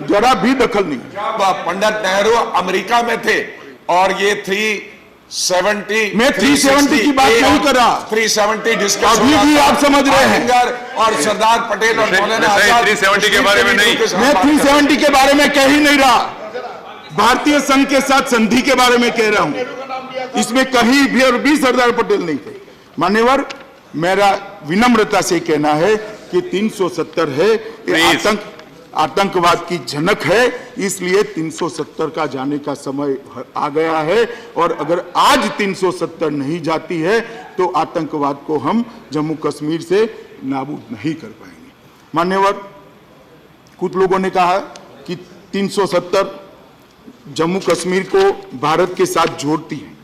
जरा भी दखल नहीं। पंडित नेहरू अमेरिका में थे और ये 370 मैं 370 की बात नहीं कर रहा। 370 डिस्कस अभी भी आप समझ रहे हैं। अहिंगर और सरदार पटेल और मौलाना आजाद 370 के बारे में नहीं। मैं 370 के बारे में कह ही नहीं रहा, भारतीय संघ के साथ संधि के बारे में कह रहा हूं। इसमें कहीं भी और भी सरदार पटेल नहीं थे। मान्यवर, मेरा विनम्रता से कहना है कि 370 है, आतंकवाद की झनक है, इसलिए 370 का जाने का समय आ गया है। और अगर आज 370 नहीं जाती है तो आतंकवाद को हम जम्मू कश्मीर से नाबूद नहीं कर पाएंगे। मान्यवर, कुछ लोगों ने कहा कि 370 जम्मू कश्मीर को भारत के साथ जोड़ती है।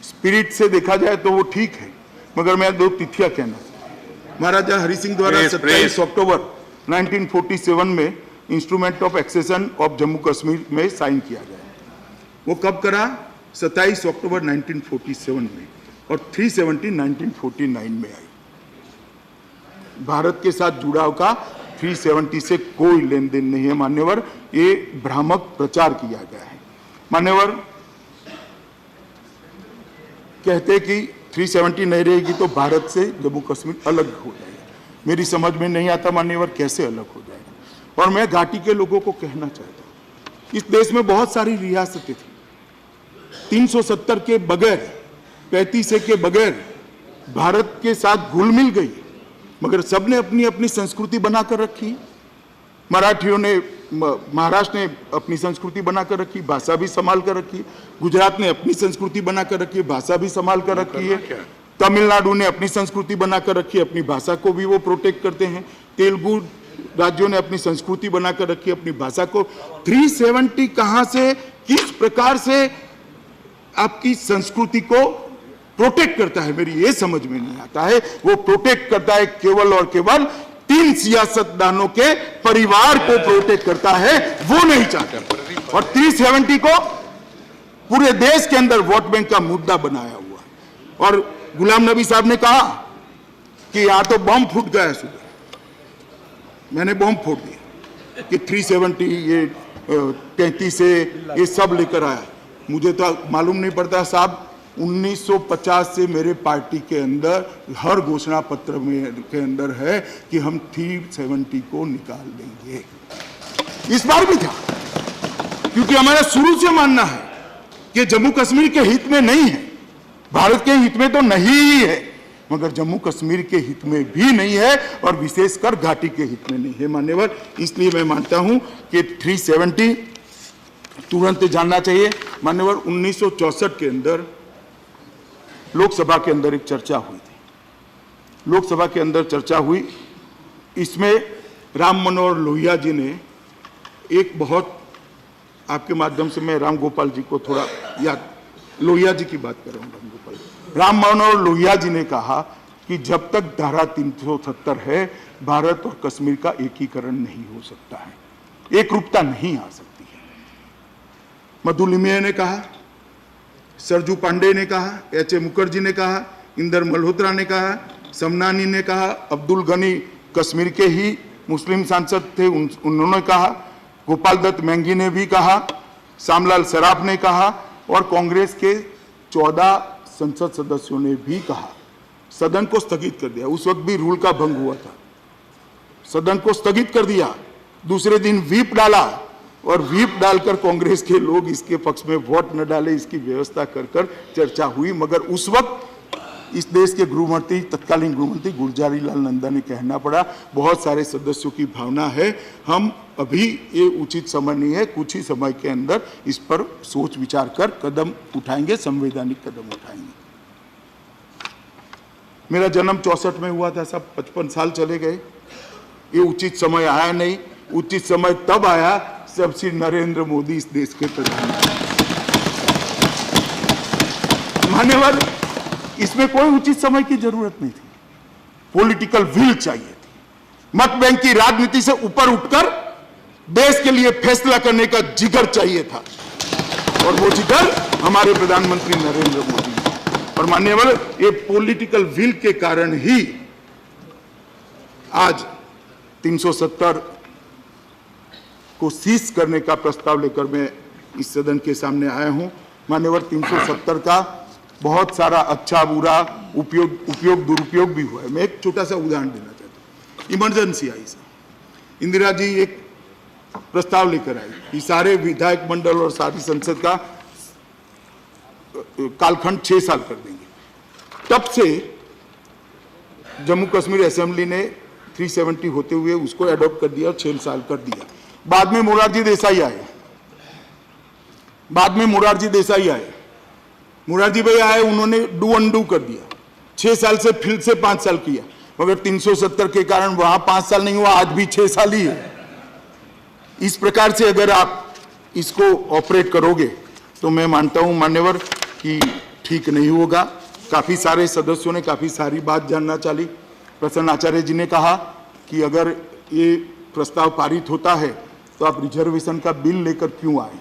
स्पिरिट से देखा जाए तो वो ठीक है, मगर मैं 2 तिथियां कहना। महाराजा हरि सिंह द्वारा 27 अक्टूबर 1947 में instrument of accession of Jammu Kashmir में साइन किया गया। वो कब करा? 27 अक्टूबर 1947 में, और 370 1949 में आई। भारत के साथ जुड़ाव का 370 से कोई लेन देन नहीं है मान्यवर, ये भ्रामक प्रचार किया गया है। मान्यवर, कहते कि 370 नहीं रहेगी तो भारत से जम्मू कश्मीर अलग हो जाएगा। मेरी समझ में नहीं आता मान्यवर कैसे अलग हो जाएगा। और मैं घाटी के लोगों को कहना चाहता हूं, इस देश में बहुत सारी रियासतें थी, 370 के बगैर, 35 के बगैर भारत के साथ घुल मिल गई, मगर सबने अपनी अपनी संस्कृति बनाकर रखी। मराठियों ने, महाराष्ट्र ने अपनी संस्कृति बनाकर रखी, भाषा भी संभाल कर रखी। गुजरात ने अपनी संस्कृति बनाकर रखी है, भाषा भी संभाल कर रखी है। तमिलनाडु ने अपनी संस्कृति बनाकर रखी है, अपनी भाषा को भी वो प्रोटेक्ट करते हैं। तेलुगु राज्यों ने अपनी संस्कृति बनाकर रखी है, अपनी भाषा को। 370 कहां से, किस प्रकार से आपकी संस्कृति को प्रोटेक्ट करता है, मेरी ये समझ में नहीं आता है। वो प्रोटेक्ट करता है केवल और केवल 3 सियासतदानों के परिवार को प्रोटेक्ट करता है, वो नहीं चाहता। और 370 को पूरे देश के अंदर वोट बैंक का मुद्दा बनाया हुआ है। और गुलाम नबी साहब ने कहा कि यहां तो बम फूट गया सुबह, मैंने बम फोड़ दिया कि 370 ये 33 से ये सब लेकर आया। मुझे तो मालूम नहीं पड़ता साहब, 1950 से मेरे पार्टी के अंदर हर घोषणा पत्र में के अंदर है कि हम 370 को निकाल देंगे। इस बार भी था, क्योंकि हमारा शुरू से मानना है कि जम्मू कश्मीर के हित में नहीं है, भारत के हित में तो नहीं ही है, मगर जम्मू कश्मीर के हित में भी नहीं है, और विशेषकर घाटी के हित में नहीं है मान्यवर। इसलिए मैं मानता हूं कि 370 तुरंत जानना चाहिए। मान्यवर, 1964 के अंदर लोकसभा के अंदर एक चर्चा हुई थी, लोकसभा के अंदर चर्चा हुई, इसमें राम मनोहर लोहिया जी ने एक बहुत, आपके माध्यम से मैं राम गोपाल जी को थोड़ा याद, लोहिया जी की बात कर रहा हूँ, राम मनोहर लोहिया जी ने कहा कि जब तक धारा 370 है, भारत और कश्मीर का एकीकरण नहीं हो सकता है, एक रूपता नहीं आ सकती है। मधुलिमिया ने कहा, सरजू पांडे ने कहा, एच.ए. मुखर्जी ने कहा, इंदर मल्होत्रा ने कहा, समनानी ने कहा, अब्दुल गनी कश्मीर के ही मुस्लिम सांसद थे, उन्होंने कहा, गोपाल दत्त मैंगी ने भी कहा, श्यामलाल सराफ ने कहा और कांग्रेस के 14 संसद सदस्यों ने भी कहा। सदन को स्थगित कर दिया। उस वक्त भी रूल का भंग हुआ था, सदन को स्थगित कर दिया। दूसरे दिन व्हीप डाला और व्हीप डालकर कांग्रेस के लोग इसके पक्ष में वोट न डाले, इसकी व्यवस्था कर चर्चा हुई। मगर उस वक्त इस देश के गृहमंत्री, तत्कालीन गृहमंत्री गुलजारी लाल नंदा ने कहना पड़ा, बहुत सारे सदस्यों की भावना है, हम अभी ये उचित समय नहीं है, कुछ ही समय के अंदर इस पर सोच विचार कर कदम उठाएंगे, संवैधानिक कदम उठाएंगे। मेरा जन्म 64 में हुआ था, सब 55 साल चले गए। ये उचित समय आया नहीं। उचित समय तब आया जब श्री नरेंद्र मोदी इस देश के प्रधानमंत्री। मान्यवर, इसमें कोई उचित समय की जरूरत नहीं थी, पॉलिटिकल विल चाहिए थी। मत बैंक की राजनीति से ऊपर उठकर देश के लिए फैसला करने का जिगर चाहिए था, और वो जिगर हमारे प्रधानमंत्री नरेंद्र मोदी। और मान्यवर, ये पॉलिटिकल विल के कारण ही आज 370 को सीज करने का प्रस्ताव लेकर मैं इस सदन के सामने आया हूं। मान्यवर, 370 का बहुत सारा अच्छा बुरा उपयोग दुरुपयोग भी हुआ है। मैं एक छोटा सा उदाहरण देना चाहता हूँ। इमरजेंसी आई सर, इंदिरा जी एक प्रस्ताव लेकर आई कि सारे विधायक मंडल और सारी संसद का कालखंड 6 साल कर देंगे। तब से जम्मू कश्मीर असेंबली ने 370 होते हुए उसको एडॉप्ट कर दिया और 6 साल कर दिया। बाद में मोरारजी देसाई आए, मोरारजी भाई आए, उन्होंने डू अनडू कर दिया, 6 साल से फिर से 5 साल किया। मगर 370 के कारण वहां 5 साल नहीं हुआ, आज भी 6 साल ही है। इस प्रकार से अगर आप इसको ऑपरेट करोगे तो मैं मानता हूं मान्यवर कि ठीक नहीं होगा। काफी सारे सदस्यों ने काफी सारी बात जानना चाही। प्रसन्न आचार्य जी ने कहा कि अगर ये प्रस्ताव पारित होता है तो आप रिजर्वेशन का बिल लेकर क्यों आए।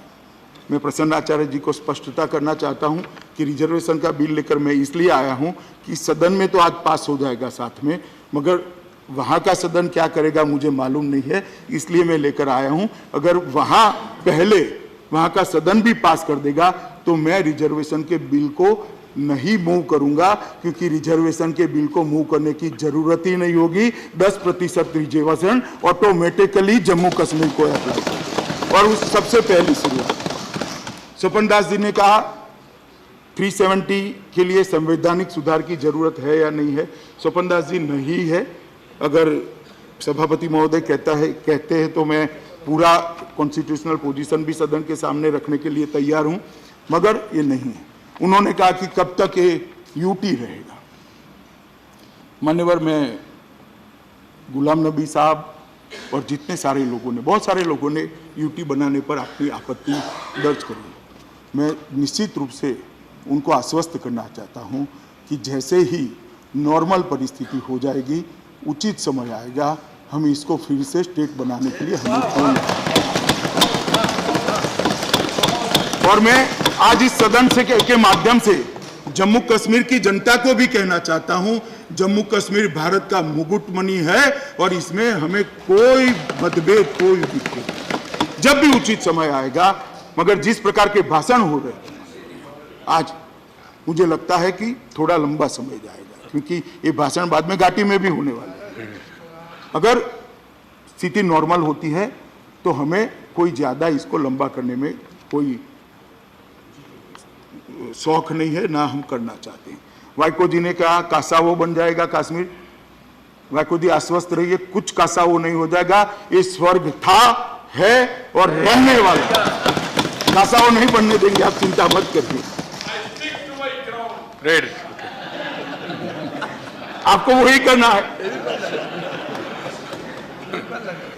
मैं प्रसन्न आचार्य जी को स्पष्टता करना चाहता हूं कि रिजर्वेशन का बिल लेकर मैं इसलिए आया हूं कि सदन में तो आज पास हो जाएगा साथ में, मगर वहां का सदन क्या करेगा मुझे मालूम नहीं है, इसलिए मैं लेकर आया हूं। अगर वहां का सदन भी पास कर देगा तो मैं रिजर्वेशन के बिल को नहीं मूव करूंगा, क्योंकि रिजर्वेशन के बिल को मूव करने की जरूरत ही नहीं होगी। 10% रिजर्वेशन ऑटोमेटिकली जम्मू कश्मीर को अप्लाई करेगा। और उस सबसे पहली शुरुआत स्वपन दास जी ने कहा 370 के लिए संवैधानिक सुधार की जरूरत है या नहीं है। स्वपन दास जी, नहीं है। अगर सभापति महोदय कहते हैं तो मैं पूरा कॉन्स्टिट्यूशनल पोजीशन भी सदन के सामने रखने के लिए तैयार हूं, मगर ये नहीं है। उन्होंने कहा कि कब तक ये यूटी रहेगा। मान्यवर, मैं गुलाम नबी साहब और जितने सारे लोगों ने, बहुत सारे लोगों ने यूटी बनाने पर अपनी आपत्ति दर्ज करी। मैं निश्चित रूप से उनको आश्वस्त करना चाहता हूं कि जैसे ही नॉर्मल परिस्थिति हो जाएगी, उचित समय आएगा, हम इसको फिर से स्टेट बनाने के लिए और मैं आज इस सदन से के माध्यम से जम्मू कश्मीर की जनता को भी कहना चाहता हूं, जम्मू कश्मीर भारत का मुकुटमणि है और इसमें हमें कोई मतभेद, कोई दिक्कत, जब भी उचित समय आएगा। मगर जिस प्रकार के भाषण हो रहे हैं आज, मुझे लगता है कि थोड़ा लंबा समय जाएगा, क्योंकि ये भाषण बाद में घाटी में भी होने वाला है। अगर स्थिति नॉर्मल होती है तो हमें कोई ज्यादा इसको लंबा करने में कोई शौक नहीं है, ना हम करना चाहते हैं। वाइको जी ने कहा कासावो बन जाएगा कश्मीर। वाइको जी, आश्वस्त रहिए, कुछ कासावो नहीं हो जाएगा। ये स्वर्ग था, है और रहने वाला। कासावो नहीं बनने देंगे, आप चिंता मत करिए। आपको वही करना है।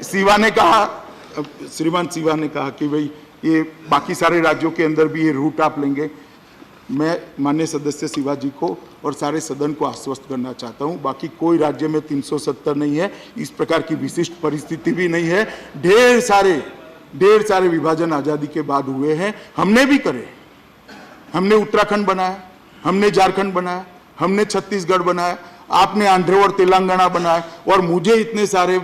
शिवा ने कहा, श्रीमान शिवा ने कहा कि भाई ये बाकी सारे राज्यों के अंदर भी ये रूट आप लेंगे। मैं माननीय सदस्य शिवा जी को और सारे सदन को आश्वस्त करना चाहता हूं, बाकी कोई राज्य में 370 नहीं है, इस प्रकार की विशिष्ट परिस्थिति भी नहीं है। ढेर सारे विभाजन आजादी के बाद हुए हैं, हमने भी करे। हमने उत्तराखंड बनाया, हमने झारखंड बनाया, हमने छत्तीसगढ़ बनाया, आपने आंध्र और तेलंगाना बनाया, और मुझे इतने सारे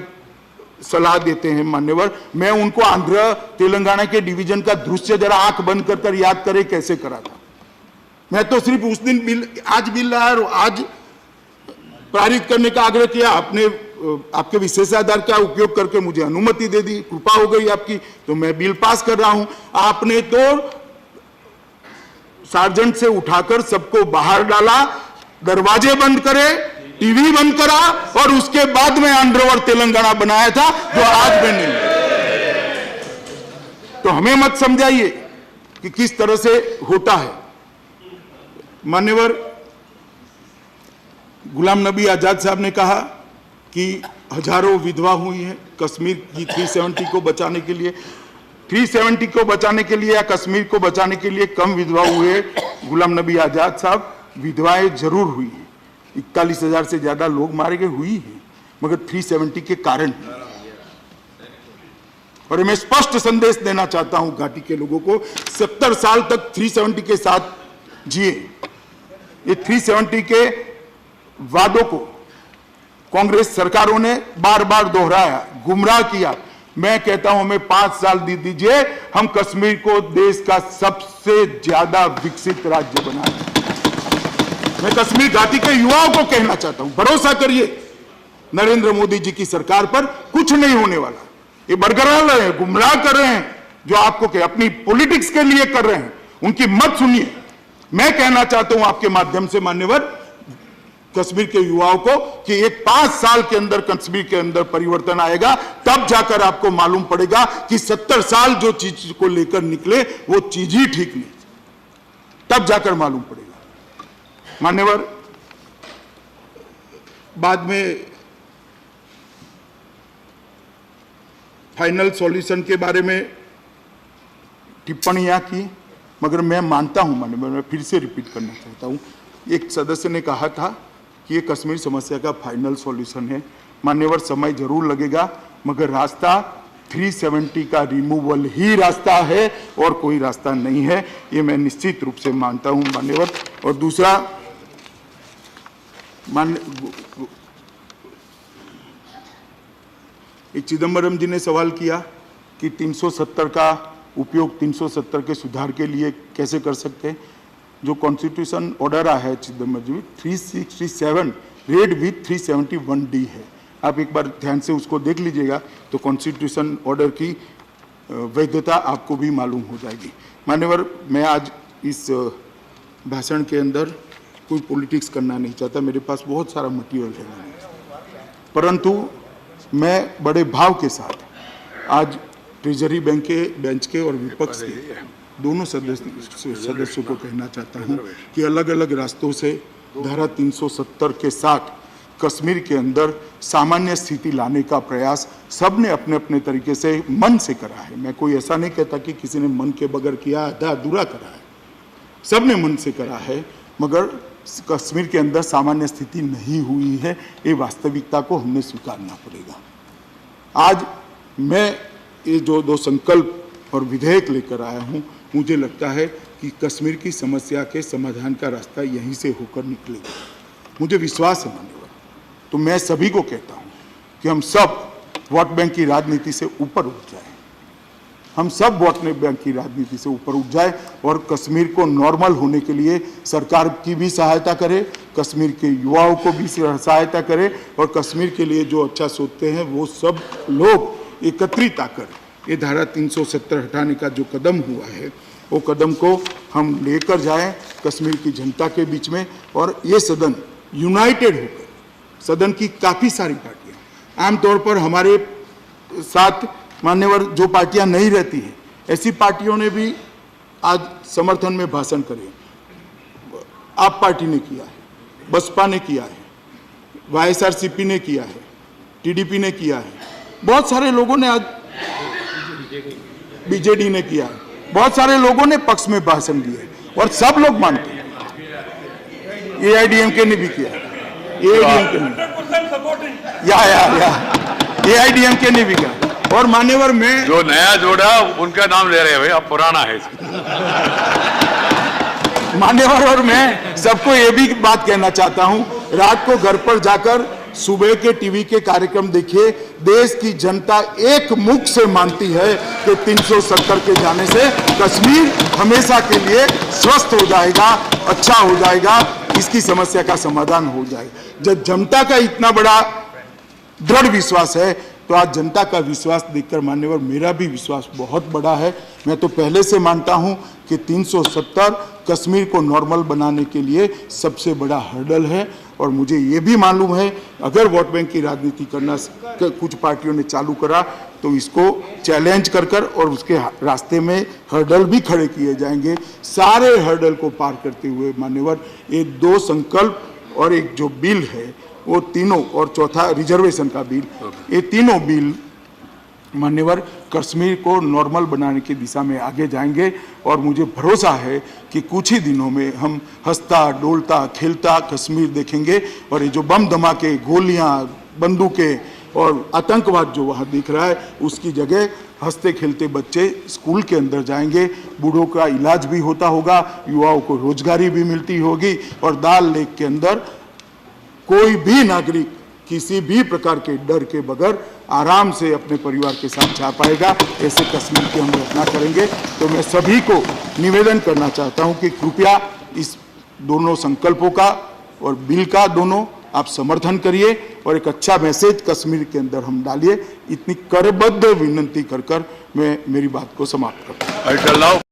सलाह देते हैं मान्यवर, मैं उनको आंध्र तेलंगाना के डिवीजन का दृश्य जरा आंख बंद कर याद करे कैसे करा था। मैं तो सिर्फ उस दिन बिल, आज बिल लाया और आज पारित करने का आग्रह किया, आपने आपके विशेषाधिकार का उपयोग करके मुझे अनुमति दे दी, कृपा हो गई आपकी, तो मैं बिल पास कर रहा हूं। आपने तो सार्जेंट से उठाकर सबको बाहर डाला, दरवाजे बंद करे, टीवी बंद करा, और उसके बाद में आंध्र और तेलंगाना बनाया था, जो आज में नहीं। तो हमें मत समझाइए कि किस तरह से होता है। मान्यवर गुलाम नबी आजाद साहब ने कहा कि हजारों विधवा हुई हैं कश्मीर की 370 को बचाने के लिए, 370 को बचाने के लिए या कश्मीर को बचाने के लिए कम विधवा हुए। गुलाम नबी आजाद साहब, विधवाएं जरूर हुई हैं, 41,000 से ज्यादा लोग मारे गए, हुई है, मगर 370 के कारण। और मैं स्पष्ट संदेश देना चाहता हूं घाटी के लोगों को, 70 साल तक 370 के साथ जिए। ये 370 के वादों को कांग्रेस सरकारों ने बार बार दोहराया, गुमराह किया। मैं कहता हूं हमें 5 साल दे दीजिए, हम कश्मीर को देश का सबसे ज्यादा विकसित राज्य बनाएंगे। मैं कश्मीर घाटी के युवाओं को कहना चाहता हूं, भरोसा करिए नरेंद्र मोदी जी की सरकार पर, कुछ नहीं होने वाला। ये बरकरार रहे हैं, गुमराह कर रहे हैं, जो आपको अपनी पॉलिटिक्स के लिए कर रहे हैं, उनकी मत सुनिए। मैं कहना चाहता हूं आपके माध्यम से मान्यवर कश्मीर के युवाओं को कि एक 5 साल के अंदर कश्मीर के अंदर परिवर्तन आएगा, तब जाकर आपको मालूम पड़ेगा कि 70 साल जो चीज को लेकर निकले वो चीज ही ठीक नहीं, तब जाकर मालूम पड़ेगा। मान्यवर, बाद में फाइनल सॉल्यूशन के बारे में टिप्पणियां की, मगर मैं मानता हूं मान्यवर, मैं फिर से रिपीट करना चाहता हूं, एक सदस्य ने कहा था कि ये कश्मीर समस्या का फाइनल सॉल्यूशन है। मान्यवर, समय जरूर लगेगा, मगर रास्ता 370 का रिमूवल ही रास्ता है और कोई रास्ता नहीं है, ये मैं निश्चित रूप से मानता हूं मान्यवर। और दूसरा, चिदम्बरम जी ने सवाल किया कि 370 का उपयोग 370 के सुधार के लिए कैसे कर सकते हैं। जो कॉन्स्टिट्यूशन ऑर्डर आया है चिदम्बरम जी, 367 रेड विथ 371D है, आप एक बार ध्यान से उसको देख लीजिएगा, तो कॉन्स्टिट्यूशन ऑर्डर की वैधता आपको भी मालूम हो जाएगी। मान्यवर, मैं आज इस भाषण के अंदर कोई पॉलिटिक्स करना नहीं चाहता, मेरे पास बहुत सारा मटेरियल है, परंतु मैं बड़े भाव के साथ आज ट्रेजरी बैंक के बेंच के और विपक्ष के दोनों सदस्यों को कहना चाहता हूं कि अलग अलग रास्तों से धारा 370 के साथ कश्मीर के अंदर सामान्य स्थिति लाने का प्रयास सबने अपने अपने तरीके से मन से करा है। मैं कोई ऐसा नहीं कहता कि किसी ने मन के बगैर किया, आधा अधूरा करा है, सबने मन से करा है, मगर कश्मीर के अंदर सामान्य स्थिति नहीं हुई है, ये वास्तविकता को हमने स्वीकारना पड़ेगा। आज मैं ये जो 2 संकल्प और विधेयक लेकर आया हूं, मुझे लगता है कि कश्मीर की समस्या के समाधान का रास्ता यहीं से होकर निकलेगा, मुझे विश्वास है मान्यवर। तो मैं सभी को कहता हूं कि हम सब वोट बैंक की राजनीति से ऊपर उठ जाए, हम सब वोट बैंक की राजनीति से ऊपर उठ जाए और कश्मीर को नॉर्मल होने के लिए सरकार की भी सहायता करे, कश्मीर के युवाओं को भी सहायता करे, और कश्मीर के लिए जो अच्छा सोचते हैं वो सब लोग एकत्रित आकर ये धारा 370 हटाने का जो कदम हुआ है, वो कदम को हम लेकर जाएं कश्मीर की जनता के बीच में। और ये सदन यूनाइटेड होकर, सदन की काफ़ी सारी पार्टियां, आमतौर पर हमारे साथ मान्यवर जो पार्टियां नहीं रहती हैं, ऐसी पार्टियों ने भी आज समर्थन में भाषण करे। आप पार्टी ने किया है, बसपा ने किया है, YSRCP ने किया है, TDP ने किया है, बहुत सारे लोगों ने, आज BJD ने किया है, बहुत सारे लोगों ने पक्ष में भाषण दिए और सब लोग मानते हैं। AIDMK ने भी किया, AIDMK ने, AIDMK ने भी किया। और मान्यवर, में जो नया जोड़ा उनका नाम ले रहे हैं भाई, अब पुराना है। मान्यवर, और मैं सबको ये भी बात कहना चाहता हूं, रात को घर पर जाकर सुबह के टीवी के कार्यक्रम देखिए। देश की जनता एक मुख से मानती है कि 370 के जाने से कश्मीर हमेशा के लिए स्वस्थ हो जाएगा, अच्छा हो जाएगा, इसकी समस्या का समाधान हो जाएगा। जब जनता का इतना बड़ा दृढ़ विश्वास है, तो आज जनता का विश्वास देखकर मान्यवर मेरा भी विश्वास बहुत बड़ा है। मैं तो पहले से मानता हूं कि 370 कश्मीर को नॉर्मल बनाने के लिए सबसे बड़ा हर्डल है, और मुझे ये भी मालूम है अगर वोट बैंक की राजनीति करना कुछ पार्टियों ने चालू करा तो इसको चैलेंज कर और उसके रास्ते में हर्डल भी खड़े किए जाएंगे। सारे हर्डल को पार करते हुए मान्यवर, ये 2 संकल्प और एक जो बिल है वो तीनों, और चौथा रिजर्वेशन का बिल, ये तीनों बिल मान्यवर कश्मीर को नॉर्मल बनाने की दिशा में आगे जाएंगे। और मुझे भरोसा है कि कुछ ही दिनों में हम हंसता डोलता खेलता कश्मीर देखेंगे, और ये जो बम धमाके, गोलियां, बंदूकें और आतंकवाद जो वहाँ दिख रहा है, उसकी जगह हंसते खेलते बच्चे स्कूल के अंदर जाएंगे, बूढ़ों का इलाज भी होता होगा, युवाओं को रोजगारी भी मिलती होगी, और दाल लेक के अंदर कोई भी नागरिक किसी भी प्रकार के डर के बगैर आराम से अपने परिवार के साथ जा पाएगा। ऐसे कश्मीर की हम रचना करेंगे। तो मैं सभी को निवेदन करना चाहता हूं कि कृपया इस दोनों संकल्पों का और बिल का दोनों आप समर्थन करिए, और एक अच्छा मैसेज कश्मीर के अंदर हम डालिए। इतनी करबद्ध विनती कर मैं मेरी बात को समाप्त करता हूं।